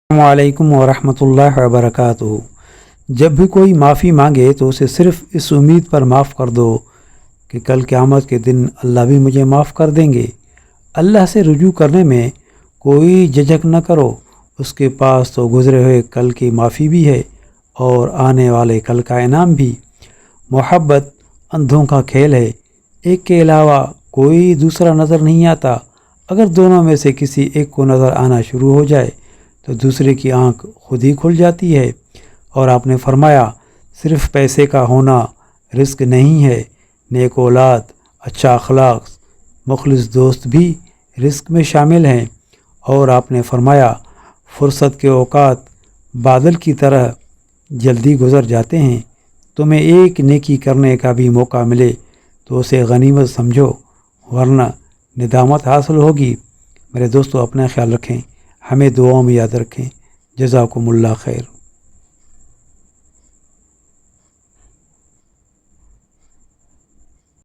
السلام علیکم ورحمۃ اللہ وبرکاتہ۔ جب بھی کوئی معافی مانگے تو اسے صرف اس امید پر معاف کر دو کہ کل قیامت کے دن اللہ بھی مجھے معاف کر دیں گے۔ اللہ سے رجوع کرنے میں کوئی جھجک نہ کرو، اس کے پاس تو گزرے ہوئے کل کی معافی بھی ہے اور آنے والے کل کا انعام بھی۔ محبت اندھوں کا کھیل ہے، ایک کے علاوہ کوئی دوسرا نظر نہیں آتا۔ اگر دونوں میں سے کسی ایک کو نظر آنا شروع ہو جائے تو دوسرے کی آنکھ خود ہی کھل جاتی ہے۔ اور آپ نے فرمایا، صرف پیسے کا ہونا رزق نہیں ہے، نیک اولاد، اچھا اخلاق، مخلص دوست بھی رزق میں شامل ہیں۔ اور آپ نے فرمایا، فرصت کے اوقات بادل کی طرح جلدی گزر جاتے ہیں۔ تمہیں ایک نیکی کرنے کا بھی موقع ملے تو اسے غنیمت سمجھو، ورنہ ندامت حاصل ہوگی۔ میرے دوستو، اپنا خیال رکھیں، ہمیں دعاؤں میں یاد رکھیں۔ جزاکم اللہ خیر۔